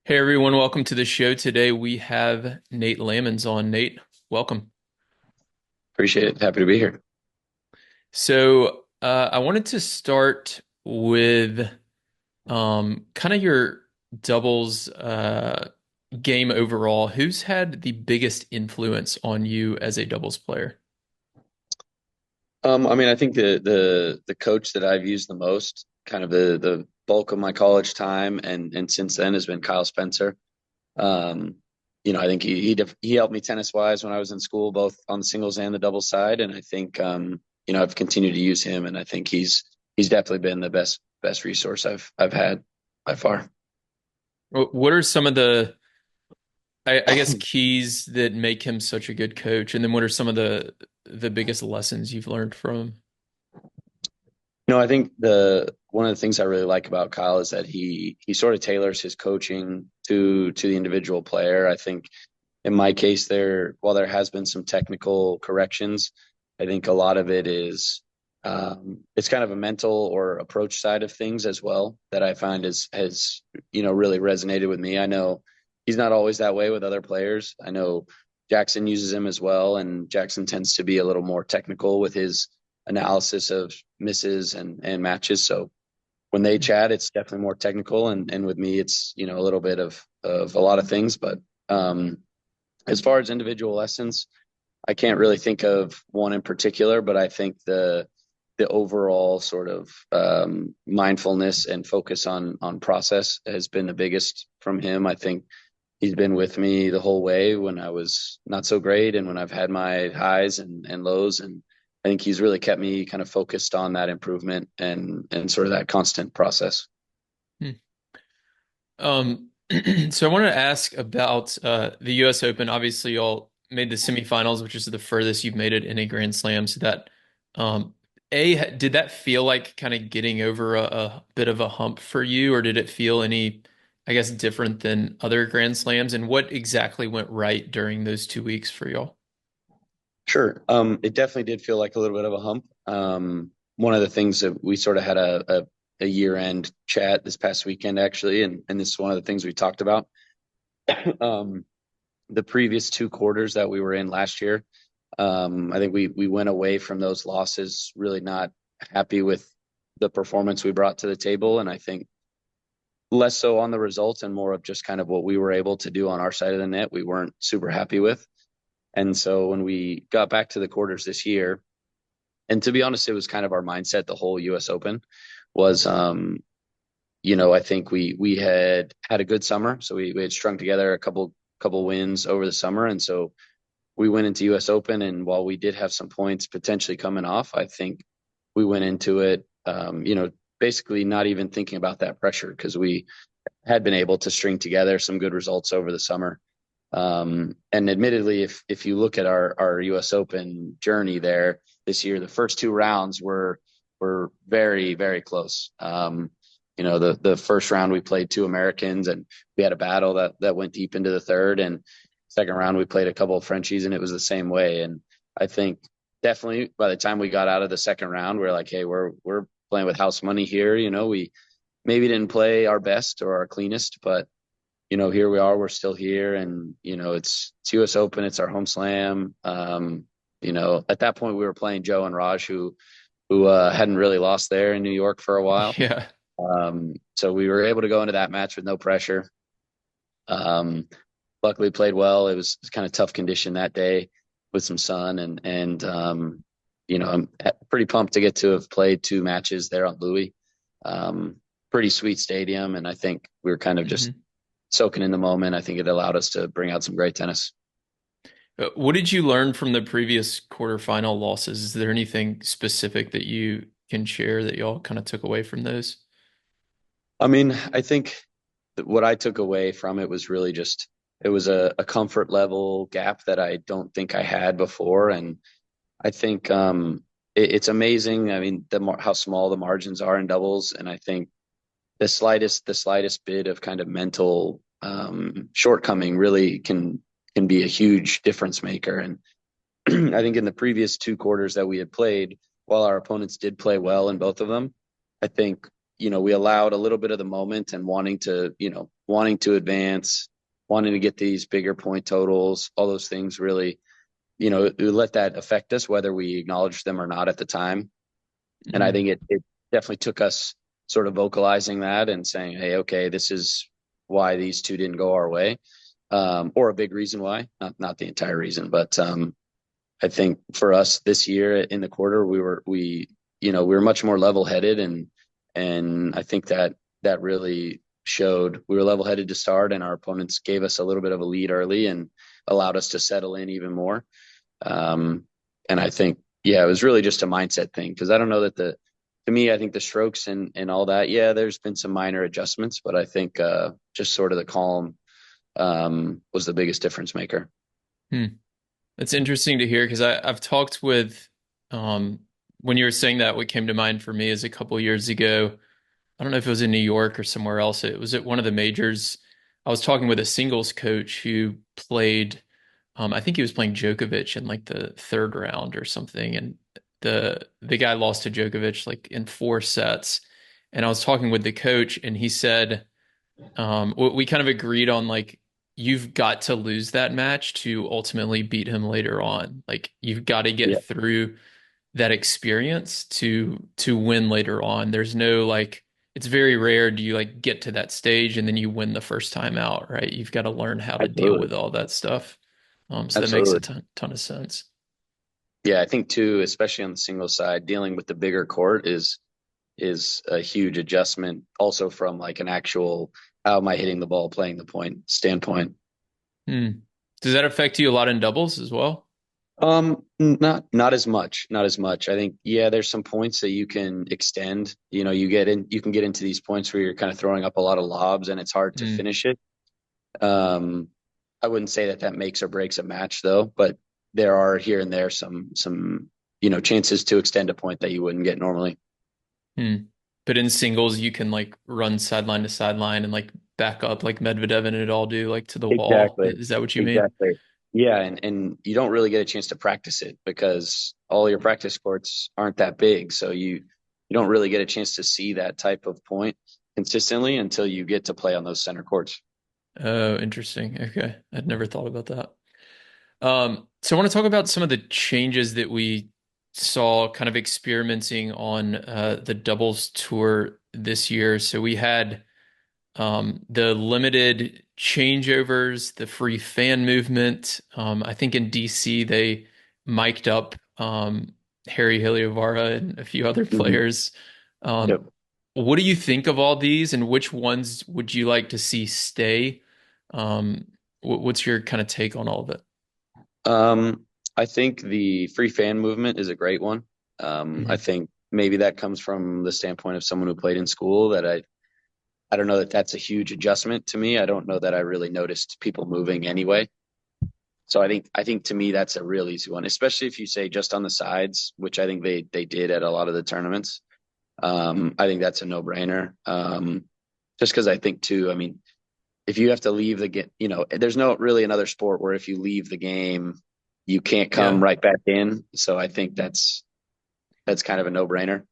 Hey everyone, welcome to the show. Today we have Nate Lammons on. Nate, welcome. Appreciate it. Happy to be here. I wanted to start with kind of your doubles game overall. Who's had the biggest influence on you as a doubles player? I think the coach that I've used the most, kind of the bulk of my college time, and since then has been Kyle Spencer. Um, I think he helped me tennis wise when I was in school, both on the singles and the doubles side, and I think I've continued to use him, and I think he's definitely been the best resource I've had by far. What are some of the, I guess, keys that make him such a good coach? And then what are some of the biggest lessons you've learned from him? I think the one of the things I really like about Kyle is that he sort of tailors his coaching to the individual player. I think in my case while there has been some technical corrections, I think a lot of it is it's kind of a mental or approach side of things as well that I find has really resonated with me. I know he's not always that way with other players. I know Jackson uses him as well, and Jackson tends to be a little more technical with his analysis of misses and matches. So when they chat, it's definitely more technical, and with me, it's a little bit of a lot of things. But as far as individual lessons, I can't really think of one in particular, but I think the overall sort of mindfulness and focus on process has been the biggest from him. I think he's been with me the whole way when I was not so great and when I've had my highs and lows. And I think he's really kept me kind of focused on that improvement and sort of that constant process. Hmm. So I wanted to ask about the U.S. Open. Obviously, y'all made the semifinals, which is the furthest you've made it in a Grand Slam. So that, um, did that feel like kind of getting over a bit of a hump for you, or did it feel any, I guess, different than other Grand Slams? And what exactly went right during those 2 weeks for y'all? Sure. It definitely did feel like a little bit of a hump. One of the things that we sort of had a year-end chat this past weekend, actually, and this is one of the things we talked about. Um, the previous two quarters that we were in last year, I think we went away from those losses really not happy with the performance we brought to the table, and I think less so on the results and more of just kind of what we were able to do on our side of the net. We weren't super happy with. And so when we got back to the quarters this year, and to be honest, it was kind of our mindset the whole US Open was I think we had a good summer. So we had strung together a couple wins over the summer. And so we went into US Open, and while we did have some points potentially coming off, I think we went into it basically not even thinking about that pressure because we had been able to string together some good results over the summer. And admittedly, if you look at our U.S. Open journey there this year, the first two rounds were very very close. The first round we played two Americans, and we had a battle that went deep into the third. And second round we played a couple of Frenchies, and it was the same way. And I think definitely by the time we got out of the second round, we're like, hey, we're playing with house money here. We maybe didn't play our best or our cleanest, but here we are, we're still here, and it's US Open, it's our home slam. At that point we were playing Joe and Raj, who hadn't really lost there in New York for a while. Yeah. So we were able to go into that match with no pressure. Um, Luckily played well. It was kind of tough condition that day with some sun, and I'm pretty pumped to get to have played two matches there on Louis. Pretty sweet stadium, and I think we were kind of just Mhm. soaking in the moment. I think it allowed us to bring out some great tennis. What did you learn from the previous quarterfinal losses? Is there anything specific that you can share that y'all kind of took away from those? I mean, I think that what I took away from it was really just it was a comfort level gap that I don't think I had before, and I think it's amazing. I mean, how small the margins are in doubles, and I think the slightest bit of kind of mental shortcoming really can be a huge difference maker. And I think in the previous two quarters that we had played, while our opponents did play well in both of them, I think, we allowed a little bit of the moment and wanting to advance, wanting to get these bigger point totals, all those things really, we let that affect us, whether we acknowledged them or not at the time. And I Mm. think it definitely took us sort of vocalizing that and saying, hey, okay, this is why these two didn't go our way, or a big reason why, not the entire reason, but I think for us this year in the quarter, we were much more level headed, and I think that really showed. We were level headed to start, and our opponents gave us a little bit of a lead early and allowed us to settle in even more. Um, and I think, yeah, it was really just a mindset thing, because I don't know that to me, I think the strokes and all that, yeah, there's been some minor adjustments, but I think just sort of the calm was the biggest difference maker. Hmm. It's interesting to hear because I've talked with, um, when you were saying that, what came to mind for me is a couple years ago. I don't know if it was in New York or somewhere else. It was at one of the majors. I was talking with a singles coach who played, I think he was playing Djokovic in like the third round or something, and the guy lost to Djokovic like in 4 sets. And I was talking with the coach, and he said, we kind of agreed on like you've got to lose that match to ultimately beat him later on. Like you've got to get Yeah, through that experience to win later on. There's no like it's very rare do you like get to that stage and then you win the first time out, right? You've got to learn how to deal absolutely, with all that stuff. So that makes a absolutely. ton of sense. Yeah, I think too, especially on the single side, dealing with the bigger court is a huge adjustment. Also, from like an actual how am I hitting the ball, playing the point standpoint. Hmm. Does that affect you a lot in doubles as well? Not as much, not as much. I think, yeah, there's some points that you can extend. You can get into these points where you're kind of throwing up a lot of lobs and it's hard to Hmm. finish it. Um, I wouldn't say that makes or breaks a match though, but there are here and there some chances to extend a point that you wouldn't get normally. Hmm. But in singles, you can like run sideline to sideline and like back up like Medvedev and it all do like to the wall. Exactly. Is that what you mean? Exactly. Yeah, and you don't really get a chance to practice it because all your practice courts aren't that big. So you don't really get a chance to see that type of point consistently until you get to play on those center courts. Oh, interesting. Okay. I'd never thought about that. So I want to talk about some of the changes that we saw kind of experimenting on the doubles tour this year. So we had the limited changeovers, the free fan movement. I think in DC they mic'd up Harry Heliovara and a few other Hmm. players. Um, Yep. what do you think of all these, and which ones would you like to see stay? Um, what's your kind of take on all of it? I think the free fan movement is a great one. I Mhm. think maybe that comes from the standpoint of someone who played in school that I don't know that that's a huge adjustment to me. I don't know that I really noticed people moving anyway. So I think to me that's a real easy one, especially if you say just on the sides, which I think they did at a lot of the tournaments. I think that's a no brainer. Just because I think too, I mean, if you have to leave the game, there's no really another sport where if you leave the game, you can't come Yeah. right back in. So I think that's kind of a no brainer.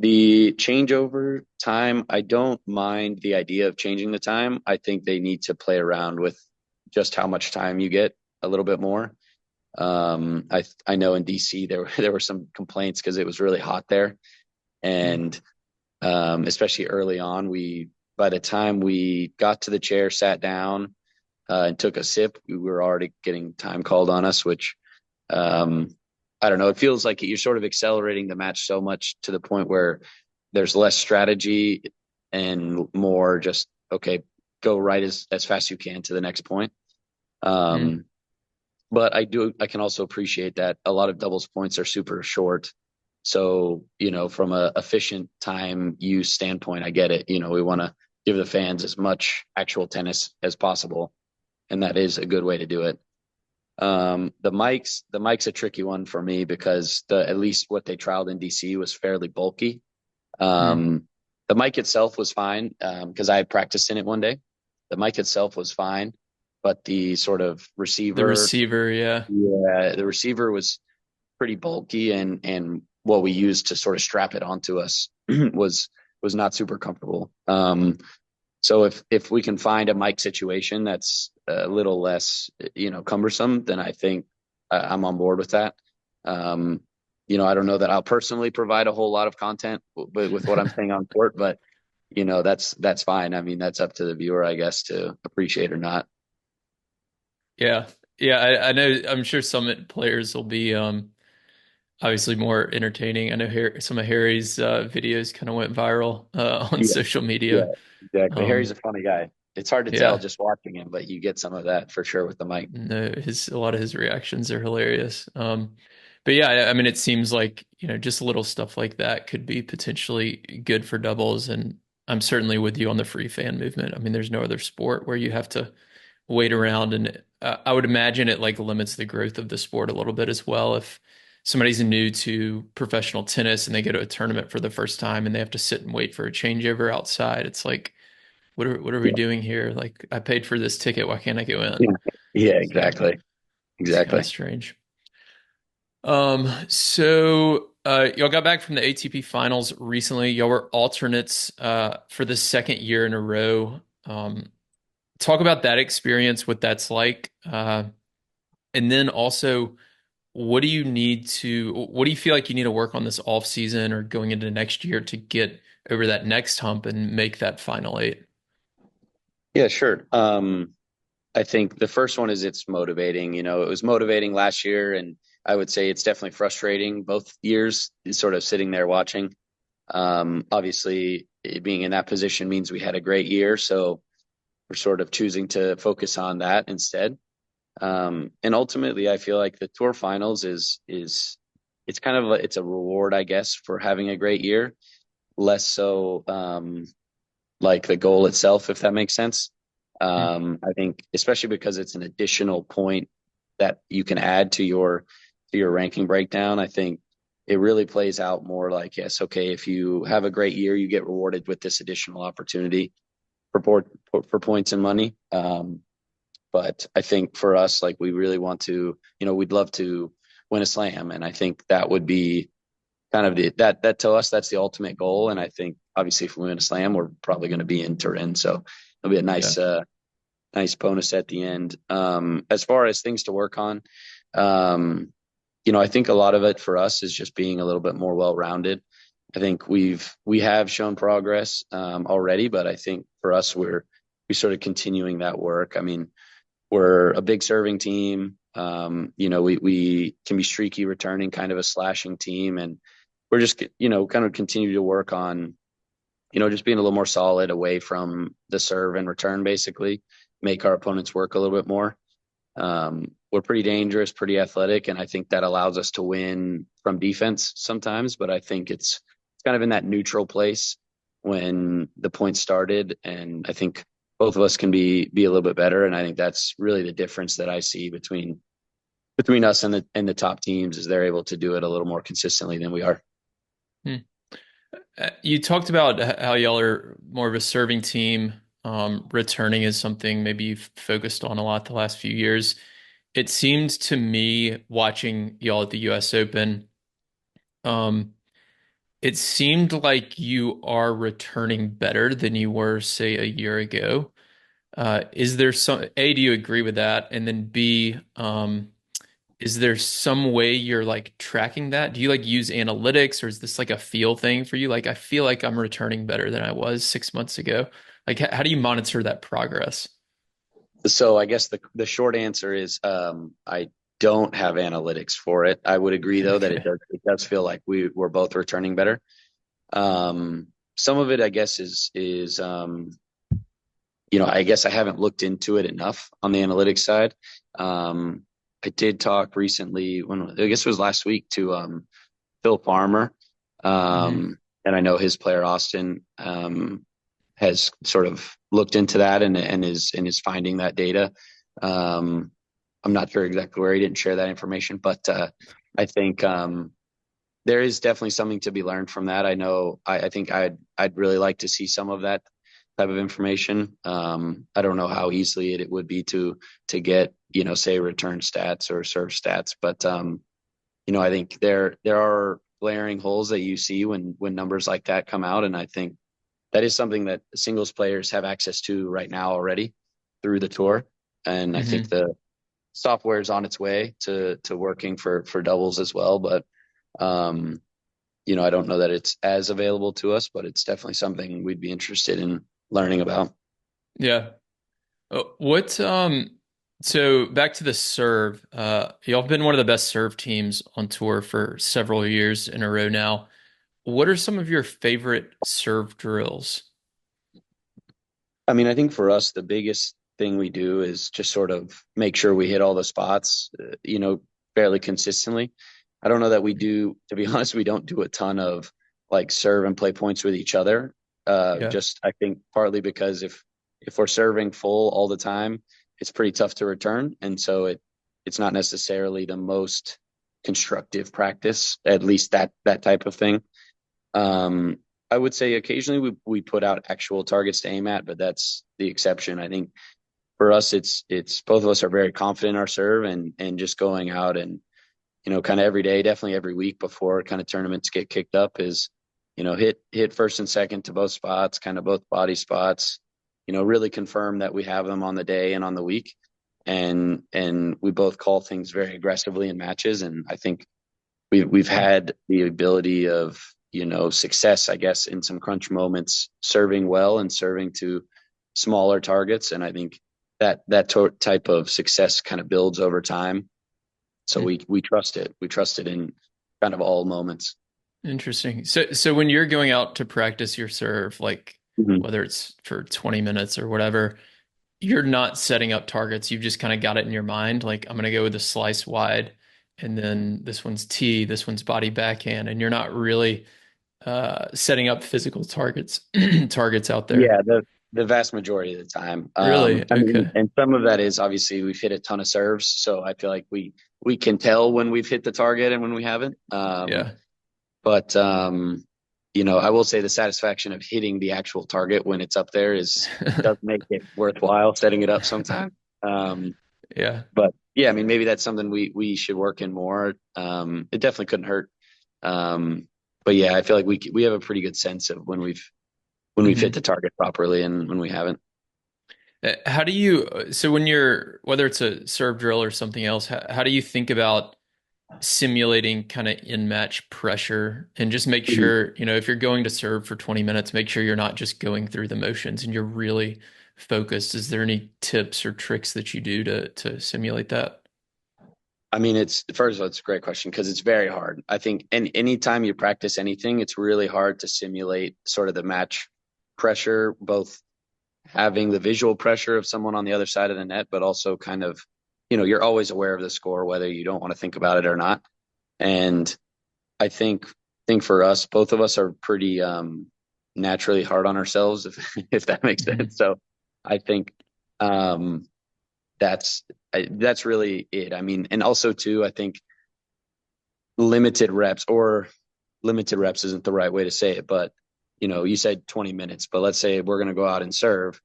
The changeover time, I don't mind the idea of changing the time. I think they need to play around with just how much time you get a little bit more. I know in DC there were some complaints because it was really hot there, Mm. and especially early on, we by the time we got to the chair, sat down, and took a sip, we were already getting time called on us, which um, I don't know. It feels like you're sort of accelerating the match so much to the point where there's less strategy and more just okay, go right as fast as you can to the next point. Mm. Um, but I can also appreciate that a lot of doubles points are super short. So, from a efficient time use standpoint, I get it. We want to give the fans as much actual tennis as possible, and that is a good way to do it. The mic's a tricky one for me because at least what they trialed in DC was fairly bulky. Mm. Um, the mic itself was fine because I practiced in it one day. The mic itself was fine, but the sort of The receiver, receiver, yeah. yeah, the receiver was pretty bulky, and what we used to sort of strap it onto us was was not super comfortable. So if we can find a mic situation that's a little less, cumbersome, then I think I'm on board with that. Um, I don't know that I'll personally provide a whole lot of content with what I'm saying on court, but that's fine. I mean, that's up to the viewer, I guess, to appreciate or not. Yeah. Yeah, I know I'm sure some players will be obviously more entertaining. I know some of Harry's videos kind of went viral on Yeah, social yeah, media. exactly. Harry's Um, a funny guy. It's hard to tell yeah, just watching him, but you get some of that for sure with the mic. no, his a lot of his reactions are hilarious. But yeah, I mean, it seems like, just little stuff like that could be potentially good for doubles. And I'm certainly with you on the free fan movement. I mean, there's no other sport where you have to wait around, and I would imagine it like limits the growth of the sport a little bit as well. If somebody's new to professional tennis and they go to a tournament for the first time and they have to sit and wait for a changeover outside, it's like, what are we Yeah, doing here? Like, I paid for this ticket, why can't I go in? yeah, yeah, So exactly, it's kind of exactly. strange. So y'all got back from the ATP finals recently. Y'all were alternates for the second year in a row. Talk about that experience, what that's like. And then also, what do you feel like you need to work on this off season or going into next year to get over that next hump and make that final eight? Yeah, sure. I think the first one is it's motivating. It was motivating last year, and I would say it's definitely frustrating both years, sort of sitting there watching. Obviously, being in that position means we had a great year, so we're sort of choosing to focus on that instead. And ultimately, I feel like the tour finals is it's kind of it's a reward, I guess, for having a great year, less so like the goal itself, if that makes sense. Hmm. I think especially because it's an additional point that you can add to your ranking breakdown. I think it really plays out more like, yes, okay, if you have a great year, you get rewarded with this additional opportunity for points and money. But I think for us, like we really want to, we'd love to win a slam, and I think that would be kind of that to us, that's the ultimate goal. And I think obviously if we win a slam, we're probably going to be in Turin, so it'll be a Yeah. nice bonus at the end. As far as things to work on, um, I think a lot of it for us is just being a little bit more well-rounded. I think we have shown progress already, but I think for us we sort of continuing that work. I mean, we're a big serving team. We can be streaky returning, kind of a slashing team, and we're just kind of continue to work on just being a little more solid away from the serve and return, basically make our opponents work a little bit more. We're pretty dangerous, pretty athletic, and I think that allows us to win from defense sometimes. But I think it's kind of in that neutral place when the points started, and I think both of us can be a little bit better. And I think that's really the difference that I see between us and the top teams is they're able to do it a little more consistently than we are. Hmm. You talked about how y'all are more of a serving team. Returning is something maybe you've focused on a lot the last few years. It seemed to me watching y'all at the US Open, um, it seemed like you are returning better than you were, say, a year ago. Is there do you agree with that? And then B, is there some way you're like tracking that? Do you like use analytics, or is this like a feel thing for you? Like, I feel like I'm returning better than I was 6 months ago. Like, how do you monitor that progress? So I guess the short answer is I don't have analytics for it. I would agree though that it Okay. does feel like we're both returning better. Some of it I guess is I guess I haven't looked into it enough on the analytics side. Um, I did talk recently I guess it was last week to Phil Farmer. Hmm. And I know his player Austin has sort of looked into that and is finding that data. Um, I'm not sure exactly where he didn't share that information, but I think there is definitely something to be learned from that. I know. I think I'd really like to see some of that type of information. I don't know how easily it would be to get say return stats or serve stats, but I think there are glaring holes that you see when numbers like that come out, and I think that is something that singles players have access to right now already through the tour. And I think Hmm. the software is on its way to working for doubles as well. But um, I don't know that it's as available to us, but it's definitely something we'd be interested in learning about. Yeah. What so back to the serve. Y'all have been one of the best serve teams on tour for several years in a row now. What are some of your favorite serve drills? I mean, I think for us, the biggest thing we do is just sort of make sure we hit all the spots, fairly consistently. I don't know that we do, to be honest, we don't do a ton of like serve and play points with each other. Yeah. Just I think partly because if we're serving full all the time, it's pretty tough to return, and so it's not necessarily the most constructive practice, at least that type of thing. Um, I would say occasionally we put out actual targets to aim at, but that's the exception. I think for us, it's both of us are very confident in our serve and just going out and kind of every day, definitely every week before kind of tournaments get kicked up is hit first and second to both spots, kind of both body spots. Really confirm that we have them on the day and on the week, and we both call things very aggressively in matches, and I think we've had the ability of success, I guess, in some crunch moments, serving well and serving to smaller targets, and I think that type of success kind of builds over time. So Hmm. we trust it. We trust it in kind of all moments. Interesting. So when you're going out to practice your serve, like Mhm. whether it's for 20 minutes or whatever, you're not setting up targets. You've just kind of got it in your mind. Like, I'm going to go with a slice wide, and then this one's T, this one's body backhand, and you're not really setting up physical targets targets out there. Yeah, the vast majority of the time. Really? I mean, Okay. and some of that is obviously we've hit a ton of serves, so I feel like we can tell when we've hit the target and when we haven't. Yeah. But I will say the satisfaction of hitting the actual target when it's up there is does make it worthwhile setting it up sometimes. Um, Yeah. but yeah, I mean, maybe that's something we should work in more. It definitely couldn't hurt. Um, but yeah, I feel like we have a pretty good sense of when we've hit the Hmm. target properly and when we haven't. How do you, so when you're, whether it's a serve drill or something else, how do you think about simulating kind of in-match pressure and just make Mhm. sure, if you're going to serve for 20 minutes, make sure you're not just going through the motions and you're really focused. Is there any tips or tricks that you do to simulate that? I mean, it's first of all, it's a great question because it's very hard. I think anytime you practice anything, it's really hard to simulate sort of the match pressure, both having the visual pressure of someone on the other side of the net, but also kind of, you're always aware of the score, whether you don't want to think about it or not. And I think for us, both of us are pretty naturally hard on ourselves, if that makes sense. Hmm. So I think um, that's that's really it. I mean, and also too, I think limited reps or limited reps isn't the right way to say it, but you said 20 minutes, but let's say we're going to go out and serve.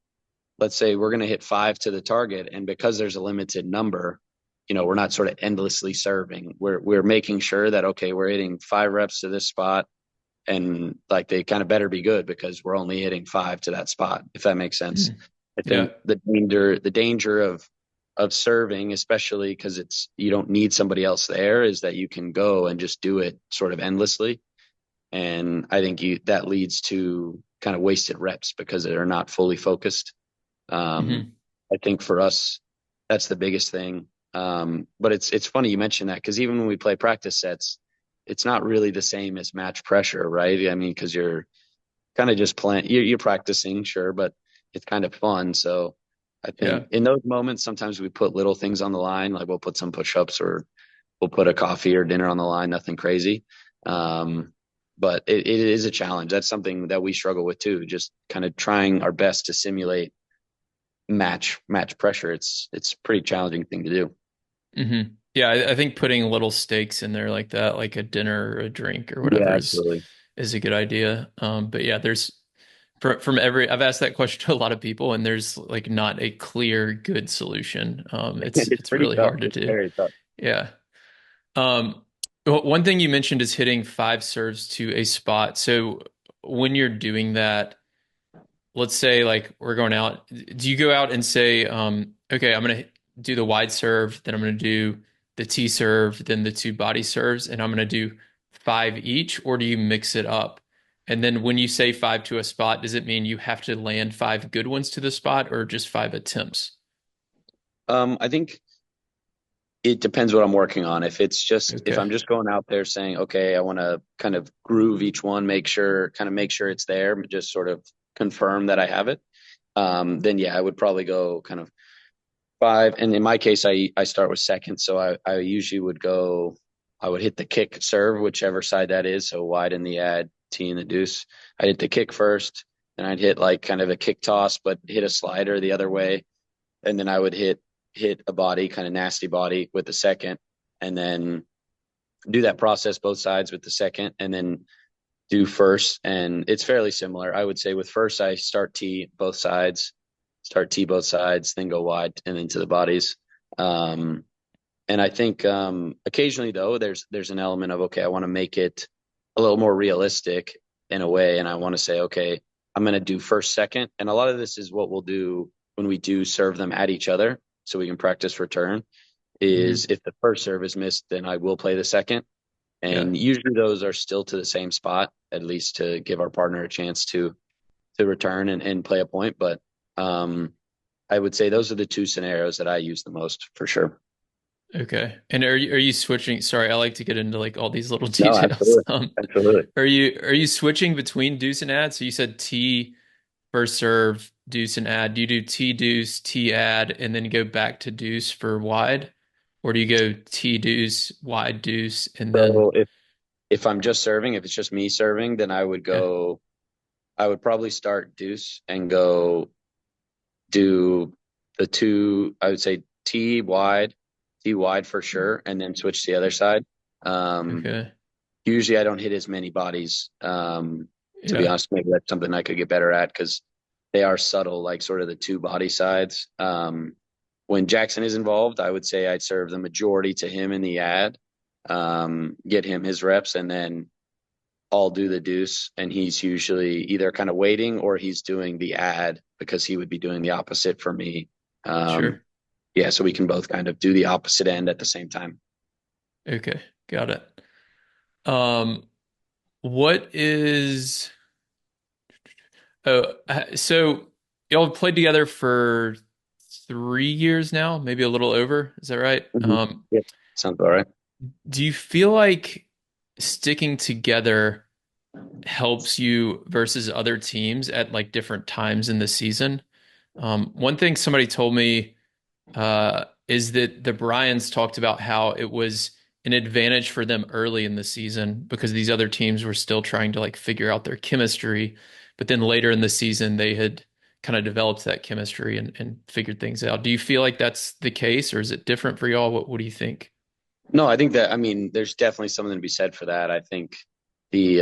Let's say we're going to hit five to the target, and because there's a limited number, we're not sort of endlessly serving. We're making sure that okay, we're hitting 5 reps to this spot, and like they kind of better be good because we're only hitting five to that spot, if that makes sense. Hmm. I Yeah. think the danger of serving, especially because it's you don't need somebody else there, is that you can go and just do it sort of endlessly. And I think that leads to kind of wasted reps because they're not fully focused. Um, Hmm. I think for us, that's the biggest thing. But it's funny you mentioned that because even when we play practice sets, it's not really the same as match pressure, right? I mean, because you're kind of just playing, you're practicing, sure, but it's kind of fun. So I Yeah. think in those moments, sometimes we put little things on the line, like we'll put some push-ups or we'll put a coffee or dinner on the line, nothing crazy. Um, but it is a challenge. That's something that we struggle with too, just kind of trying our best to simulate match pressure. It's a pretty challenging thing to do. Hmm. Yeah, I think putting little stakes in there like that, like a dinner or a drink or whatever Yeah, absolutely. is a good idea. But yeah, there's from every I've asked that question to a lot of people, and there's like not a clear good solution. It's It's it's pretty really tough. hard to It's do. very tough. Yeah. Um, one thing you mentioned is hitting five serves to a spot. So when you're doing that, let's say like we're going out. Do you go out and say, okay, I'm gonna do the wide serve, then I'm gonna do the T serve, then the two body serves, and I'm gonna do five each, or do you mix it up? And then when you say five to a spot, does it mean you have to land five good ones to the spot or just five attempts? I think it depends what I'm working on. If Okay. I'm just going out there saying, okay, I want to kind of groove each one, make sure it's there, just sort of confirm that I have it. Then yeah, I would probably go kind of five. And in my case, I start with second, so I usually I would hit the kick serve, whichever side that is. So wide in the ad, T in the deuce. I'd hit the kick first, then I'd hit like kind of a kick toss, but hit a slider the other way, and then I would hit a body, kind of nasty body with the second, and then do that process both sides with the second, and then do first. And it's fairly similar. I would say with first, I start T both sides, then go wide and into the bodies. Um, and I think occasionally though, there's an element of okay, I want to make it a little more realistic in a way, and I want to say okay, I'm going to do first, second, and a lot of this is what we'll do when we do serve them at each other, so we can practice return. Is Hmm. if the first serve is missed, then I will play the second, Yeah. and usually those are still to the same spot, at least to give our partner a chance to return and play a point. But um, I would say those are the two scenarios that I use the most for sure. Okay. And are you switching? Sorry, I like to get into like all these little No, details. absolutely, absolutely. Are you switching between deuce and ad? So you said T first serve, deuce and ad. Do you do T deuce, T ad, and then go back to deuce for wide? Or do you go T deuce, wide deuce, and then So if I'm just serving, if it's just me serving, then yeah, I would probably start deuce and go do the two, I would say T wide for sure, and then switch to the other side. Um, okay. Usually I don't hit as many bodies. To be Yeah, honest, maybe that's something I could get better at because they are subtle, like sort of the two body sides. When Jackson is involved, I would say I'd serve the majority to him in the ad, get him his reps, and then I'll do the deuce. And he's usually either kind of waiting or he's doing the ad because he would be doing the opposite for me. Um, sure. yeah, so we can both kind of do the opposite end at the same time. Okay, got it. Um, what is so y'all have played together for 3 years now, maybe a little over. Is that right? Mm-hmm. Yep, sounds all right. Do you feel like sticking together helps you versus other teams at like different times in the season? One thing somebody told me is that the Bryans talked about how it was an advantage for them early in the season because these other teams were still trying to like figure out their chemistry, but then later in the season they had kind of developed that chemistry and figured things out. Do you feel like that's the case, or is it different for y'all? What do you think? No, I think that, I mean, there's definitely something to be said for that. I think the,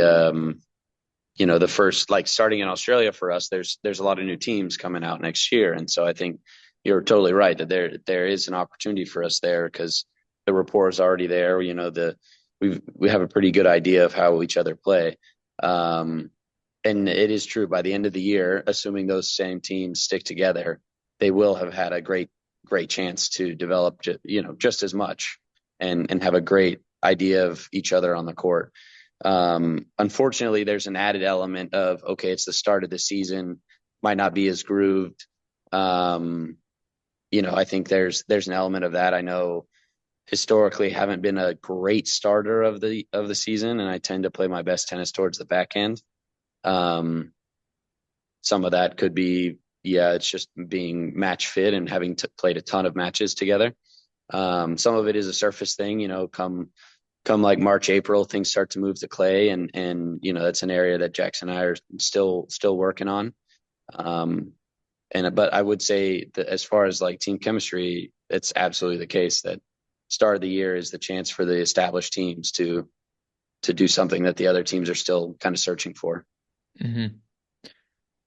the first, like starting in Australia for us, there's a lot of new teams coming out next year. And so I think you're totally right that there is an opportunity for us there because the rapport is already there. We have a pretty good idea of how each other play. Um, and it is true by the end of the year, assuming those same teams stick together, they will have had a great chance to develop, just as much and have a great idea of each other on the court. Unfortunately, there's an added element of okay, it's the start of the season, might not be as grooved. Um, I think there's an element of that. I know historically haven't been a great starter of the season, and I tend to play my best tennis towards the back end. Um, some of that could be, yeah, it's just being match fit and having played a ton of matches together. Some of it is a surface thing, come like March, April, things start to move to clay, and that's an area that Jackson and I are still working on. Um, but I would say that as far as like team chemistry, it's absolutely the case that start of the year is the chance for the established teams to do something that the other teams are still kind of searching for. Hmm.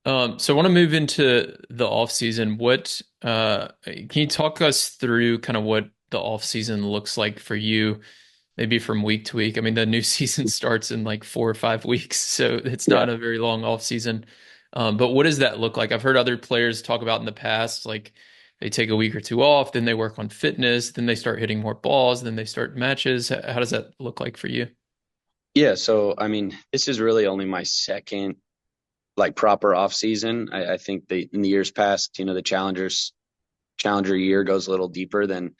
So I want to move into the off season. What can you talk us through kind of what the off season looks like for you, maybe from week to week? I mean, the new season starts in like 4 or 5 weeks, so it's Yeah. not a very long off season. But what does that look like? I've heard other players talk about in the past, like they take a week or two off, then they work on fitness, then they start hitting more balls, then they start matches. How does that look like for you? Yeah, so I mean, this is really only my second like proper off season. I think in the years past, the challenger year goes a little deeper than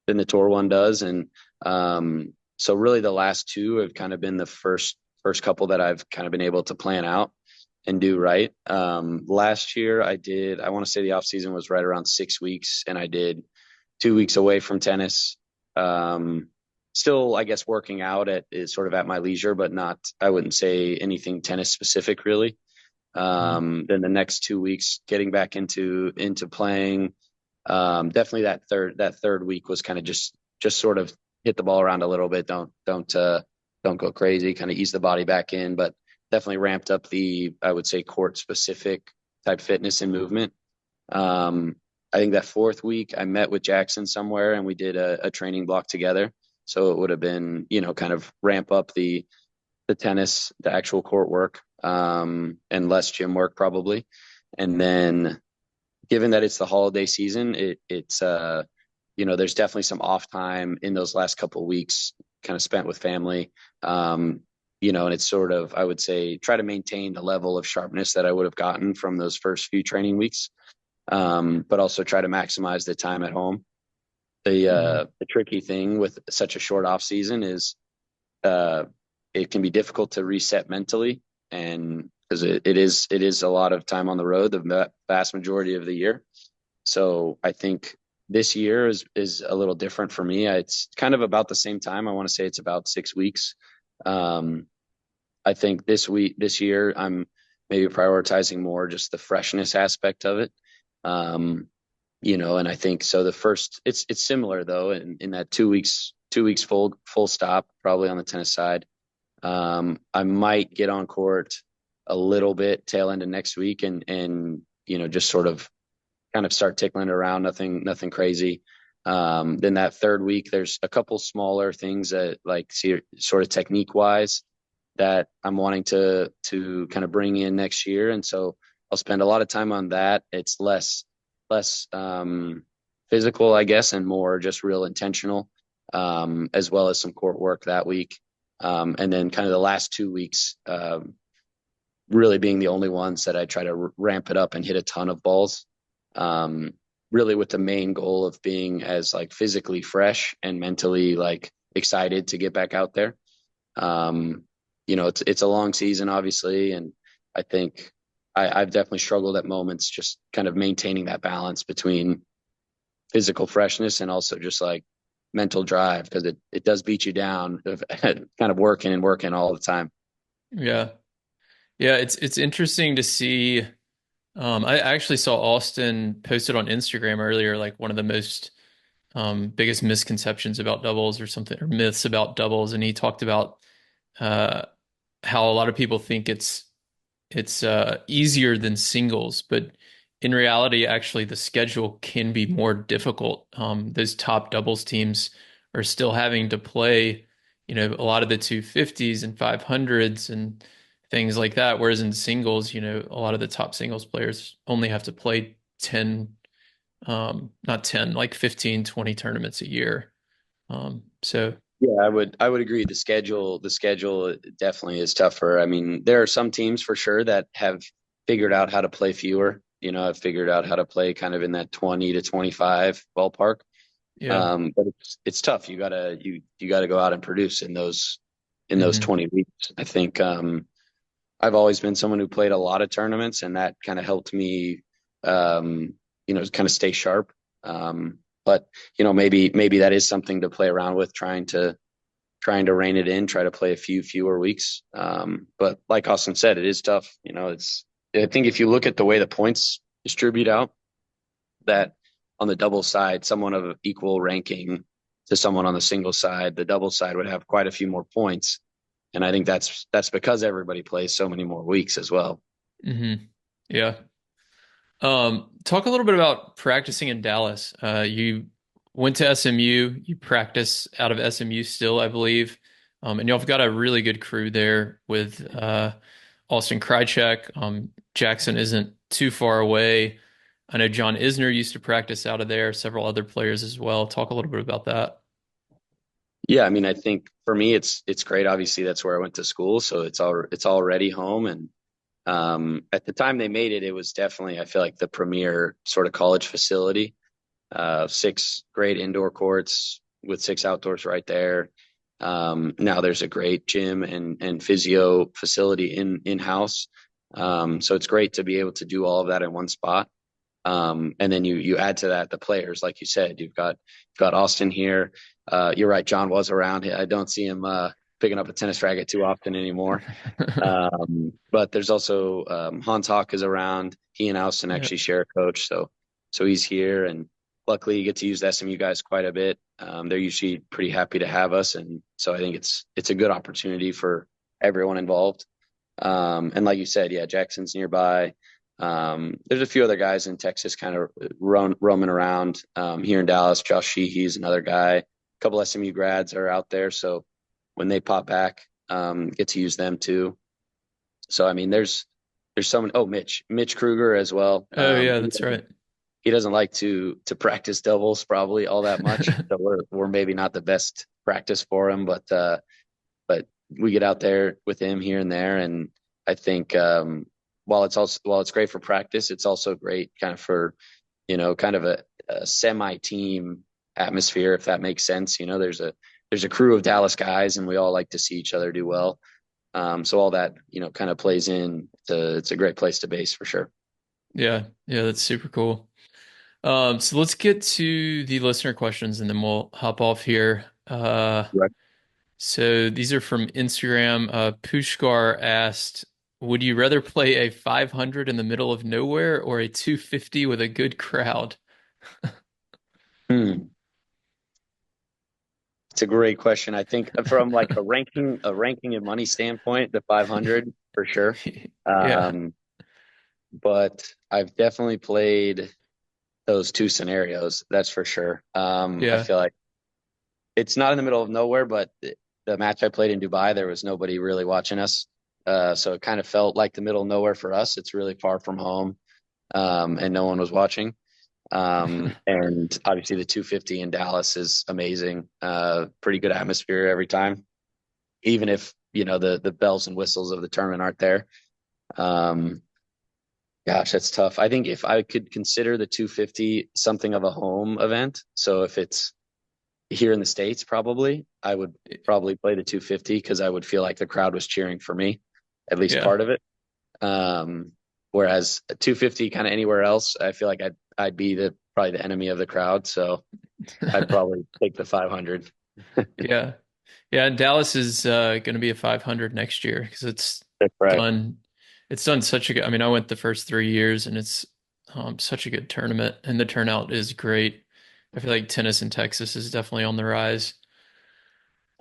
the tour one does, and so really the last two have kind of been the first couple that I've kind of been able to plan out and do right. Last year I want to say the off season was right around 6 weeks, and I did 2 weeks away from tennis. Um, Still, I guess working out at is sort of at my leisure, but not, I wouldn't say anything tennis specific really. Mhm. Then the next 2 weeks getting back into playing. Definitely that third week was kind of just sort of hit the ball around a little bit. Don't go crazy. Kind of ease the body back in, but definitely ramped up the, I would say, court specific type fitness and movement. Um, I think that fourth week I met with Jackson somewhere and we did a training block together. So it would have been, kind of ramp up the tennis, the actual court work, and less gym work probably. And then given that it's the holiday season, there's definitely some off time in those last couple of weeks, kind of spent with family. And it's sort of, I would say, try to maintain the level of sharpness that I would have gotten from those first few training weeks, but also try to maximize the time at home. The tricky thing with such a short off season is uh, it can be difficult to reset mentally, and because it is a lot of time on the road, the vast majority of the year. So I think this year is a little different for me. It's kind of about the same time. I want to say it's about 6 weeks. Um, I think this year, I'm maybe prioritizing more just the freshness aspect of it. Um, and I think so. It's similar though, in that 2 weeks full stop, probably on the tennis side. I might get on court a little bit tail end of next week and just sort of kind of start tickling around, nothing crazy. Then that third week, there's a couple smaller things that like see, sort of technique wise that I'm wanting to kind of bring in next year, and so I'll spend a lot of time on that. It's less physical, I guess, and more just real intentional, as well as some court work that week. And then kind of the last 2 weeks, really being the only ones that I try to ramp it up and hit a ton of balls. Um, Really with the main goal of being as like physically fresh and mentally like excited to get back out there. Um, it's a long season, obviously, and I think I've definitely struggled at moments just kind of maintaining that balance between physical freshness and also just like mental drive because it does beat you down of kind of working and working all the time. Yeah. Yeah, it's interesting to see. I actually saw Austin posted on Instagram earlier, like one of the most biggest misconceptions about doubles or something, or myths about doubles, and he talked about uh, how a lot of people think it's easier than singles, but in reality, actually, the schedule can be more difficult. Those top doubles teams are still having to play, a lot of the 250s and 500s and things like that. Whereas in singles, a lot of the top singles players only have to play 10, not 10, like 15, 20 tournaments a year. So Yeah, I would agree. The schedule definitely is tougher. I mean, there are some teams for sure that have figured out how to play fewer. Have figured out how to play kind of in that 20 to 25 ballpark. yeah. But it's tough. You gotta go out and produce in those Hmm. 20 weeks. I think I've always been someone who played a lot of tournaments, and that kind of helped me, kind of stay sharp. But maybe that is something to play around with, trying to rein it in, try to play a few fewer weeks. But like Austin said, it is tough. I think if you look at the way the points distribute out, that on the double side, someone of equal ranking to someone on the single side, the double side would have quite a few more points. And I think that's because everybody plays so many more weeks as well. Hmm. Yeah. Talk a little bit about practicing in Dallas. You went to SMU, you practice out of SMU still, I believe. And y'all have got a really good crew there with Austin Krajicek, Jackson isn't too far away. I know John Isner used to practice out of there, several other players as well. Talk a little bit about that. Yeah, I mean, I think for me, it's great. Obviously, that's where I went to school, so it's already home. And at the time they made it, it was definitely, I feel like, the premier sort of college facility. Six great indoor courts with six outdoors right there. Now there's a great gym and physio facility in house. So it's great to be able to do all of that in one spot. And then you add to that the players, like you said, you've got Austin here. You're right, John was around. I don't see him picking up a tennis racket too often anymore. But there's also Hans Hach is around. He and Austin Yeah. actually share a coach, so he's here, and luckily you get to use the SMU guys quite a bit. They're usually pretty happy to have us, and so I think it's a good opportunity for everyone involved. And like you said, yeah, Jackson's nearby. There's a few other guys in Texas kind of roaming around. Here in Dallas, Josh Sheehy's another guy. A couple SMU grads are out there, so when they pop back, get to use them too. So I mean, there's someone. Oh, Mitch Kruger as well. Oh yeah, that's right. He doesn't like to practice doubles probably all that much. So we're maybe not the best practice for him, but we get out there with him here and there, and I think while it's great for practice, it's also great kind of for kind of a semi-team atmosphere, if that makes sense. There's a crew of Dallas guys, and we all like to see each other do well. So all that kind of plays in. It's a great place to base for sure. Yeah, yeah, that's super cool. So let's get to the listener questions and then we'll hop off here. Right. So these are from Instagram. Pushkar asked, would you rather play a 500 in the middle of nowhere or a 250 with a good crowd? Hmm. It's a great question. I think from like a ranking and money standpoint, the 500 for sure. Yeah, Um, but I've definitely played those two scenarios. That's for sure. I yeah, feel like it's not in the middle of nowhere, but the match I played in Dubai, there was nobody really watching us. So it kind of felt like the middle of nowhere for us. It's really far from home, and no one was watching. And obviously the 250 in Dallas is amazing. Pretty good atmosphere every time, even if the bells and whistles of the tournament aren't there. Um, Gosh, that's tough. I think if I could consider the 250 something of a home event, so if it's here in the States, probably I would probably play the 250 because I would feel like the crowd was cheering for me, at least yeah. part of it. Um, Whereas a 250 kind of anywhere else, I feel like I'd be the probably the enemy of the crowd, so I'd probably take the 500. Yeah. Yeah, and Dallas is going to be a 500 next year because That's right. done it's done such a good, I mean, I went the first 3 years and it's such a good tournament and the turnout is great. I feel like tennis in Texas is definitely on the rise.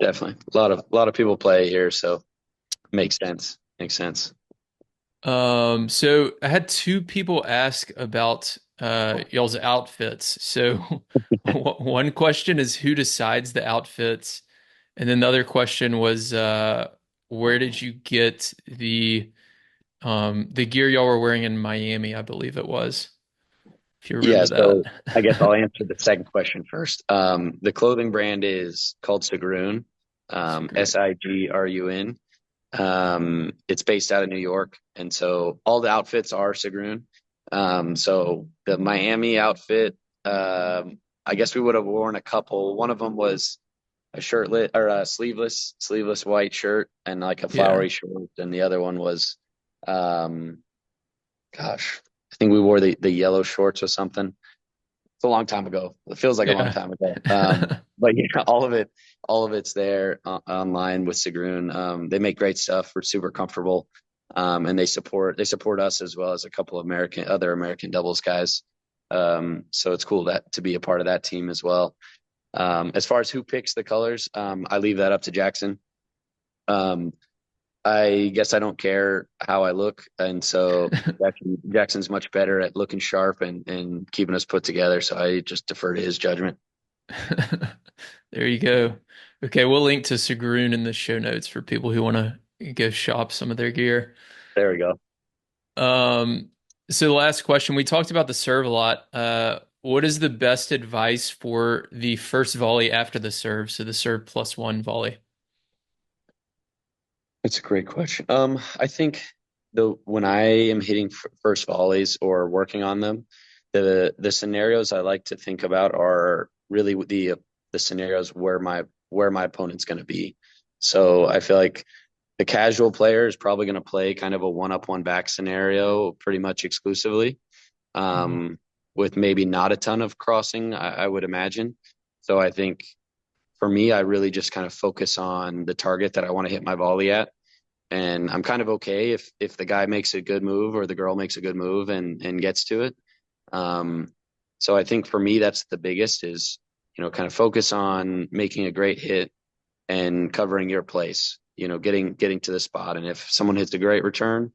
Definitely. A lot of people play here, so makes sense. Makes sense. So I had two people ask about y'all's outfits. So one question is who decides the outfits? And then the other question was where did you get the gear y'all were wearing in Miami, I believe it was, if you Yeah, remember that. so I guess I'll answer the second question first. The clothing brand is called Sigrun, So great. Sigrun. It's based out of New York, and so all the outfits are Sigrun. So the Miami outfit, I guess we would have worn a couple. One of them was a shirtlet or a sleeveless white shirt and like a Yeah. flowery shirt, and the other one was, um, gosh, I think we wore the yellow shorts or something. It's a long time ago. It feels like a long Yeah. time ago. But yeah, all of it's there online with Sigrun. They make great stuff. We're super comfortable, and they support us as well as a couple of other American doubles guys. So it's cool to be a part of that team as well. As far as who picks the colors, I leave that up to Jackson. Um, I guess I don't care how I look, and so Jackson's much better at looking sharp and keeping us put together. So I just defer to his judgment. There you go. Okay, we'll link to Sigrun in the show notes for people who want to go shop some of their gear. There we go. Um, so the last question, we talked about the serve a lot. What is the best advice for the first volley after the serve? So the serve plus one volley. That's a great question. I think the when I am hitting first volleys or working on them, the scenarios I like to think about are really the scenarios where my opponent's going to be. So I feel like the casual player is probably going to play kind of a one up, one back scenario pretty much exclusively, Mhm. um, with maybe not a ton of crossing, I would imagine. So I think for me, I really just kind of focus on the target that I want to hit my volley at, and I'm kind of okay if the guy makes a good move or the girl makes a good move and gets to it. Um, so I think for me that's the biggest is kind of focus on making a great hit and covering your place. Getting to the spot, and if someone hits a great return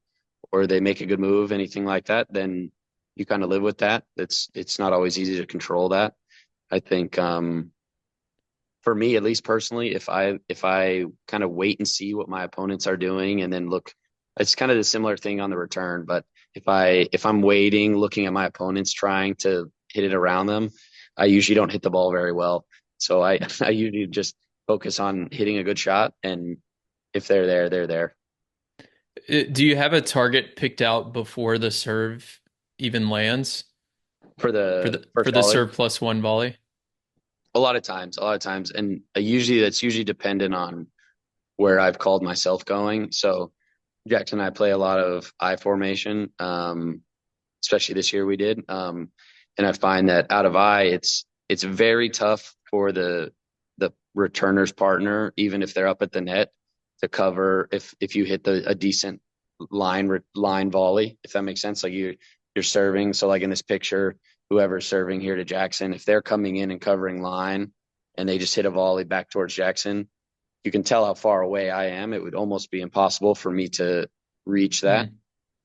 or they make a good move, anything like that, then you kind of live with that. It's not always easy to control that. I think for me, at least personally, if I kind of wait and see what my opponents are doing and then look, it's kind of the similar thing on the return. But if I'm waiting, looking at my opponents trying to hit it around them, I usually don't hit the ball very well. So I I usually just focus on hitting a good shot, and if they're there, they're there. Do you have a target picked out before the serve even lands For for the the first volley, serve plus one volley? a lot of times, and usually that's usually dependent on where I've called myself going. So Jackson and I play a lot of I formation, especially this year we did. And I find that out of I, it's very tough for the returner's partner, even if they're up at the net, to cover if you hit a decent line volley, if that makes sense. Like you're serving. So like in this picture, whoever's serving here to Jackson, if they're coming in and covering line and they just hit a volley back towards Jackson, you can tell how far away I am. It would almost be impossible for me to reach that.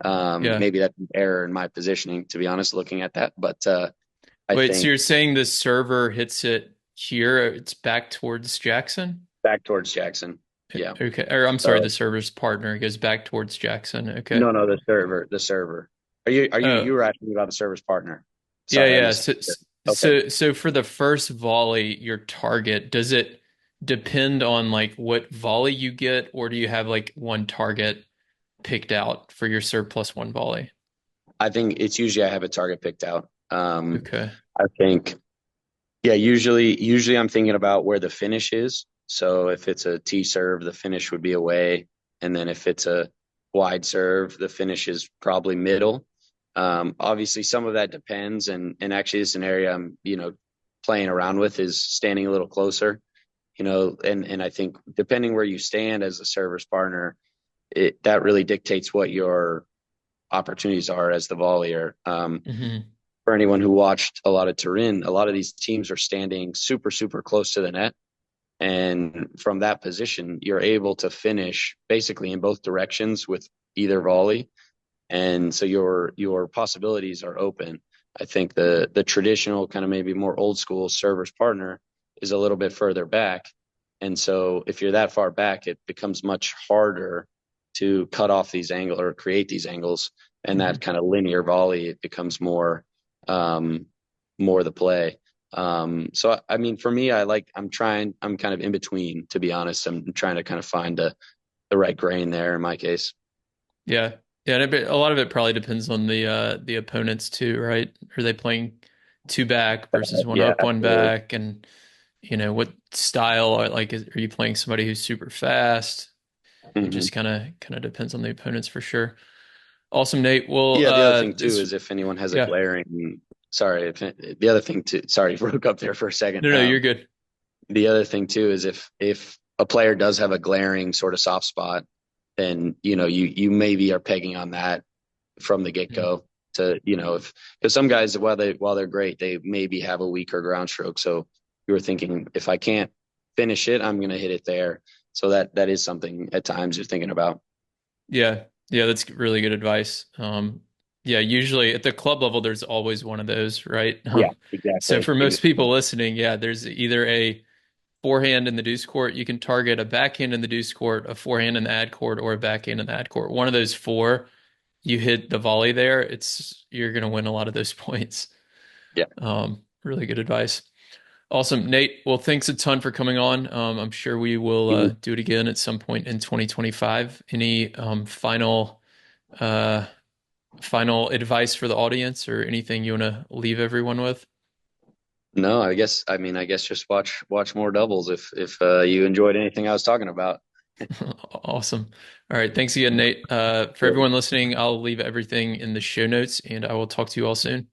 Mhm. Yeah. Maybe that's an error in my positioning, to be honest, looking at that. But I Wait, so think you're saying the server hits it here, it's back towards Jackson? back towards Jackson. Yeah. Okay. Or I'm sorry, the So server's partner goes back towards Jackson. Okay. no, the server. You Oh, were asking about the server's partner? yeah, Sorry, I yeah. misunderstood. Okay. So for the first volley, your target, does it depend on like what volley you get, or do you have like one target picked out for your serve plus one volley? I think it's usually I have a target picked out. Okay. I think yeah, usually I'm thinking about where the finish is. So if it's a T serve, the finish would be away, and then if it's a wide serve, the finish is probably middle. Obviously, some of that depends, and actually, this is an area I'm playing around with is standing a little closer. And I think depending where you stand as a server's partner, that really dictates what your opportunities are as the volleyer. Hmm. For anyone who watched a lot of Turin, a lot of these teams are standing super, super close to the net. And from that position, you're able to finish basically in both directions with either volley. And so your possibilities are open. I think the traditional kind of maybe more old school server's partner is a little bit further back. And so if you're that far back, it becomes much harder to cut off these angles or create these angles. And that Hmm. kind of linear volley, it becomes um, more the play. So I mean, for me, I'm kind of in between, to be honest. I'm trying to kind of find the right grain there in my case. Yeah. Yeah, and a lot of it probably depends on the opponents too, right? Are they playing two back versus one Yeah, up, one absolutely. back, and what style are you playing somebody who's super fast? It Mhm. just kind of depends on the opponents for sure. Awesome, Nate. Well, Yeah, the other thing too this is if anyone has a yeah. glaring, sorry, the other thing too, sorry, broke up there for a second. No, no, you're good. The other thing too is if a player does have a glaring sort of soft spot, then you maybe are pegging on that from the get Mhm. go to if because some guys while they're great they maybe have a weaker ground stroke. So you were thinking if I can't finish it, I'm going to hit it there. So that is something at times you're thinking about. Yeah. Yeah, that's really good advice. Yeah, usually at the club level, there's always one of those, right? Yeah, So exactly. for most Exactly. people listening, yeah, there's either a forehand in the deuce court, you can target a backhand in the deuce court, a forehand in the ad court, or a backhand in the ad court. One of those four you hit the volley there, you're gonna win a lot of those points. Yeah. Really good advice. Awesome, Nate. Well, thanks a ton for coming on. I'm sure we will Mhm. do it again at some point in 2025. Any uh, final advice for the audience or anything you want to leave everyone with? No, I guess just watch more doubles if you enjoyed anything I was talking about. Awesome. All right. Thanks again, Nate. For Sure. everyone listening, I'll leave everything in the show notes and I will talk to you all soon.